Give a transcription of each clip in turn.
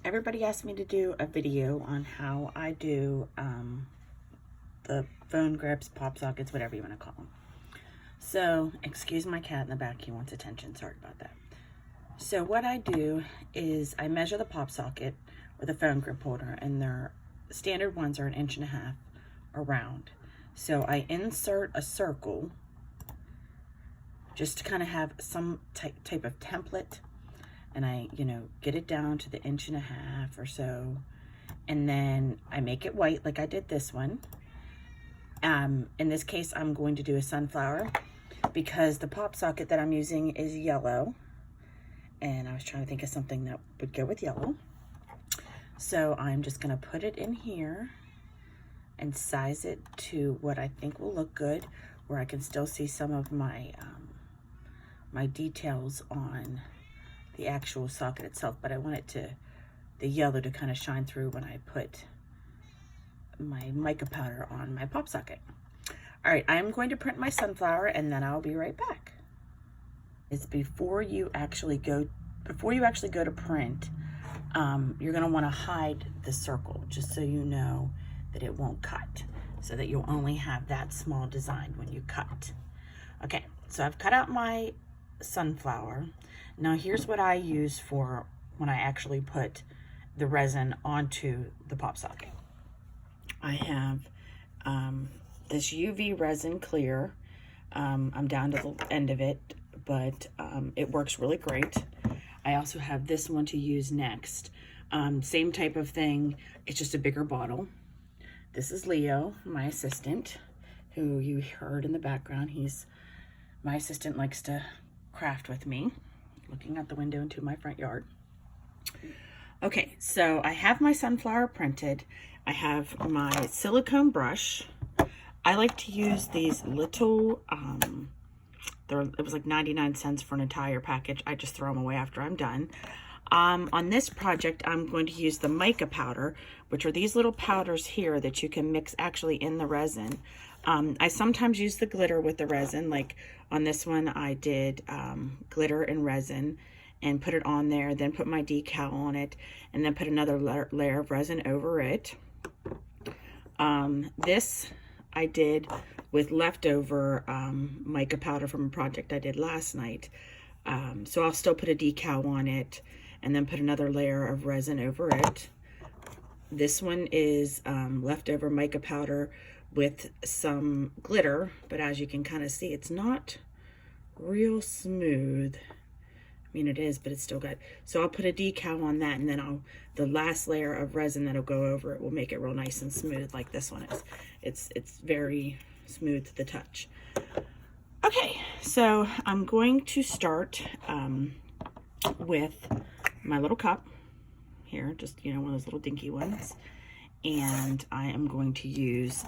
Everybody asked me to do a video on how I do the phone grips, pop sockets, whatever you want to call them. So, excuse my cat in the back, he wants attention, sorry about that. So what I do is I measure the pop socket or the phone grip holder, and their standard ones are 1.5 inches around. So I insert a circle just to kind of have some type of template, and I, get it down to the 1.5 inches or so, and then I make it white like I did this one. In this case, I'm going to do a sunflower because the pop socket that I'm using is yellow, and I was trying to think of something that would go with yellow. So I'm just gonna put it in here and size it to what I think will look good, where I can still see some of my my details on the actual socket itself, but I want the yellow to kind of shine through when I put my mica powder on my pop socket. All right, I'm going to print my sunflower and then I'll be right back. It's before you actually go to print, you're gonna wanna hide the circle just so you know that it won't cut, so that you'll only have that small design when you cut. Okay, so I've cut out my sunflower. Now here's what I use for when I actually put the resin onto the pop socket. I have this UV resin clear. I'm down to the end of it, but it works really great. I also have this one to use next. Same type of thing, it's just a bigger bottle. This is Leo, my assistant, who you heard in the background. My assistant likes to craft with me, looking out the window into my front yard. Okay, so I have my sunflower printed. I have my silicone brush. I like to use these little, it was like 99 cents for an entire package. I just throw them away after I'm done. On this project, I'm going to use the mica powder, which are these little powders here that you can mix actually in the resin. I sometimes use the glitter with the resin. Like on this one, I did glitter and resin and put it on there, then put my decal on it, and then put another layer of resin over it. This I did with leftover mica powder from a project I did last night. So I'll still put a decal on it and then put another layer of resin over it. This one is leftover mica powder with some glitter, but as you can kind of see, it's not real smooth. I mean, it is, but it's still good. So I'll put a decal on that, and then the last layer of resin that'll go over it will make it real nice and smooth like this one is. It's very smooth to the touch. Okay, so I'm going to start with my little cup here, just, one of those little dinky ones. And I am going to use,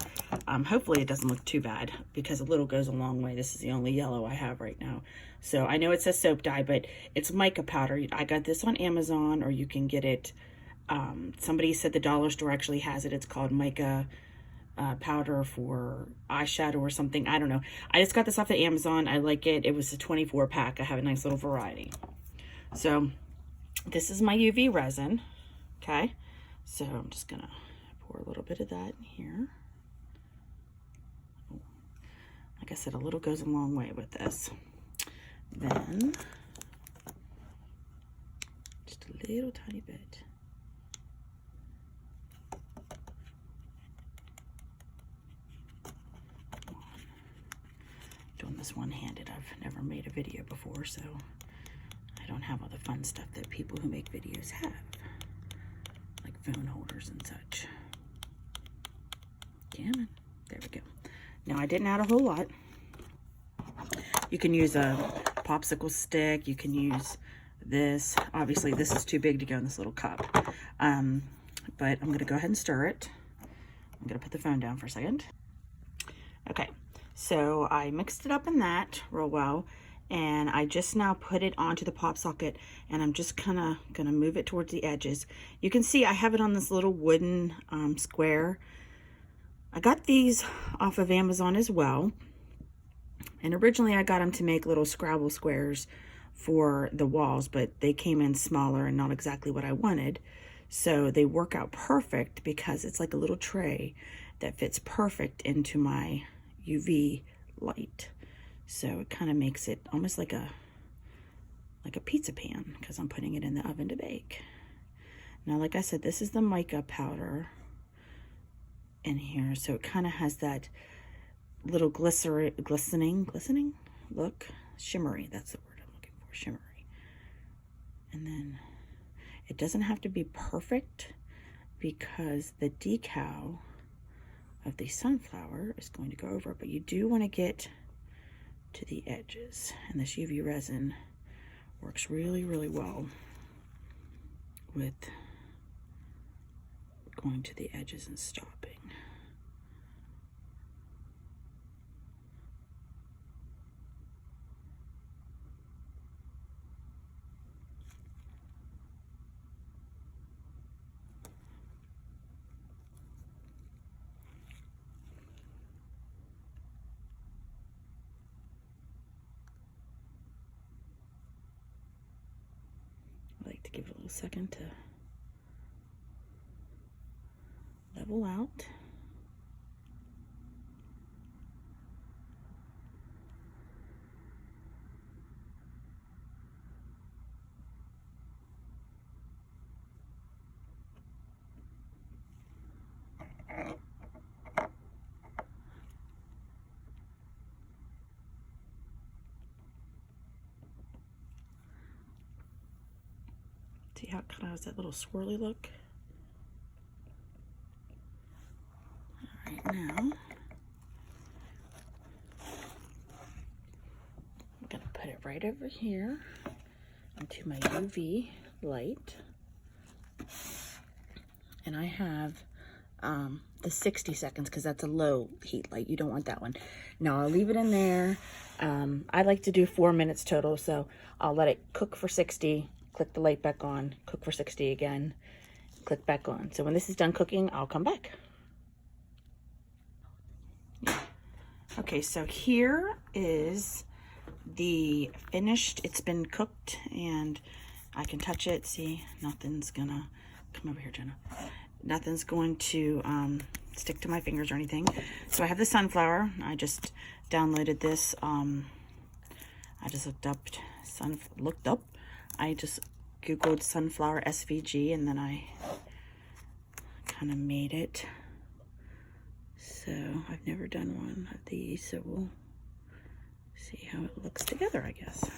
hopefully it doesn't look too bad because a little goes a long way. This is the only yellow I have right now. So I know it says soap dye, but it's mica powder. I got this on Amazon, or you can get it. Somebody said the dollar store actually has it. It's called mica powder for eyeshadow or something. I don't know. I just got this off of Amazon. I like it. It was a 24 pack. I have a nice little variety. So this is my UV resin. Okay. So I'm just gonna pour a little bit of that in here. Like I said, a little goes a long way with this. Then just a little tiny bit. Doing this one-handed. I've never made a video before, so I don't have all the fun stuff that people who make videos have, like phone holders and such. Damn, there we go. Now I didn't add a whole lot. You can use a popsicle stick. You can use this. Obviously this is too big to go in this little cup. But I'm gonna go ahead and stir it. I'm gonna put the phone down for a second. Okay, so I mixed it up in that real well, and I just now put it onto the pop socket, and I'm just kind of gonna move it towards the edges. You can see I have it on this little wooden square. I got these off of Amazon as well, and originally I got them to make little Scrabble squares for the walls, but they came in smaller and not exactly what I wanted. So they work out perfect because it's like a little tray that fits perfect into my UV light. So it kind of makes it almost like a pizza pan because I'm putting it in the oven to bake. Now, like I said, this is the mica powder in here, so it kind of has that little glistening look. Shimmery, that's the word I'm looking for, shimmery. And then it doesn't have to be perfect because the decal of the sunflower is going to go over it, but you do want to get to the edges, and this UV resin works really, really well with going to the edges and stopping. I like to give it a little second to level out. See how it kind of has that little swirly look? All right, now I'm gonna put it right over here into my UV light. And I have the 60 seconds because that's a low heat light. You don't want that one. Now I'll leave it in there. I like to do 4 minutes total, so I'll let it cook for 60, click the light back on, cook for 60 again, click back on. So when this is done cooking, I'll come back. Okay, so here is the finished. It's been cooked and I can touch it. See, nothing's gonna, come over here, Jenna. Nothing's going to stick to my fingers or anything. So I have the sunflower. I just downloaded this. I just I just Googled sunflower SVG and then I kind of made it. So I've never done one of these, so we'll see how it looks together, I guess.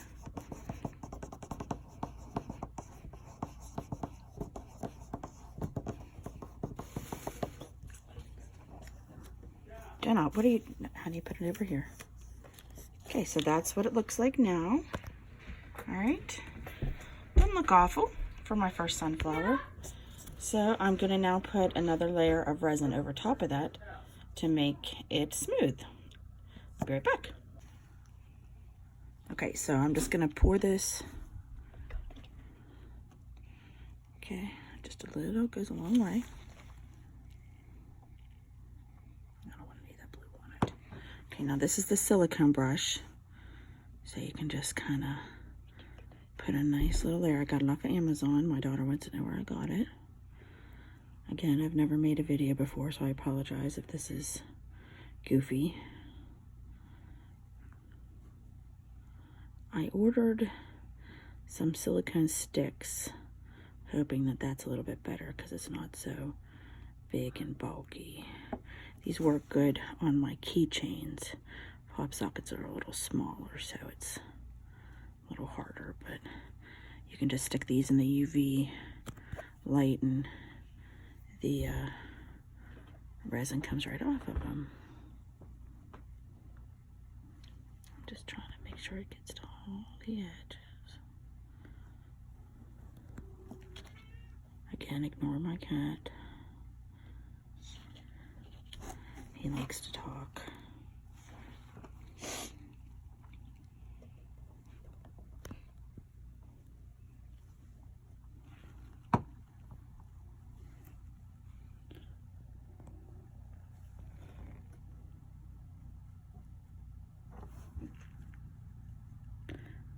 Jenna, how do you put it over here? Okay, so that's what it looks like now. All right, doesn't look awful for my first sunflower. So I'm gonna now put another layer of resin over top of that to make it smooth. I'll be right back. Okay, so I'm just gonna pour this. Okay, just a little goes a long way. Okay, now this is the silicone brush, so you can just kind of put a nice little layer. I got it off of Amazon. My daughter wants to know where I got it. Again, I've never made a video before, so I apologize if this is goofy. I ordered some silicone sticks, hoping that that's a little bit better because it's not so big and bulky. These work good on my keychains. Pop sockets are a little smaller, so it's a little harder, but you can just stick these in the UV light and the resin comes right off of them. I'm just trying to make sure it gets to all the edges. Again, ignore my cat. He likes to talk.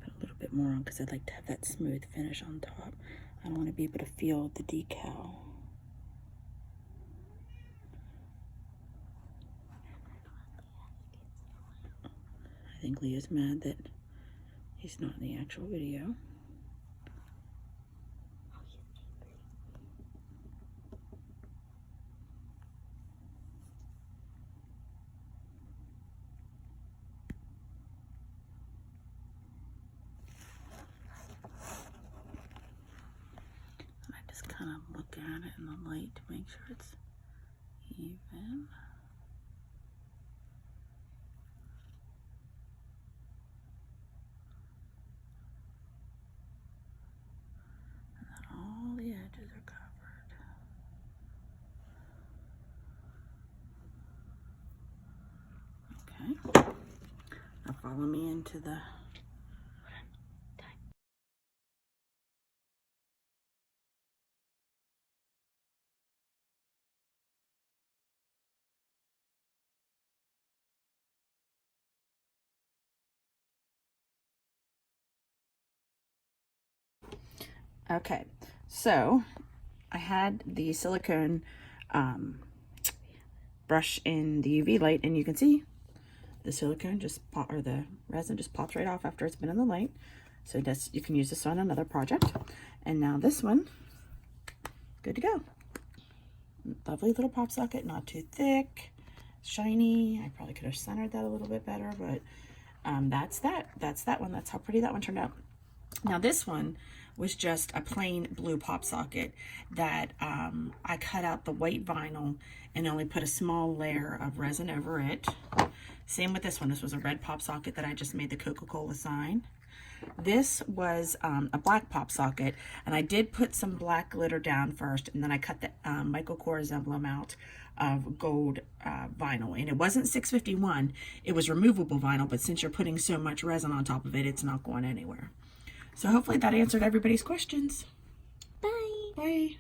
Put a little bit more on because I'd like to have that smooth finish on top. I don't want to be able to feel the decal. think Leah's mad that he's not in the actual video. And I just kind of look at it in the light to make sure it's even. All the edges are covered. Okay. Now follow me into the... Okay, so I had the silicone brush in the UV light, and you can see the silicone just pop, or the resin just pops right off after it's been in the light. So you can use this on another project. And now this one, good to go. Lovely little pop socket, not too thick, shiny. I probably could have centered that a little bit better, but that's that one. That's how pretty that one turned out. Now this one was just a plain blue pop socket that I cut out the white vinyl and only put a small layer of resin over it. Same with this one. This was a red pop socket that I just made the Coca-Cola sign. This was a black pop socket, and I did put some black glitter down first, and then I cut the Michael Kors emblem out of gold vinyl. And it wasn't 651, it was removable vinyl, but since you're putting so much resin on top of it, it's not going anywhere. So hopefully that answered everybody's questions. Bye. Bye.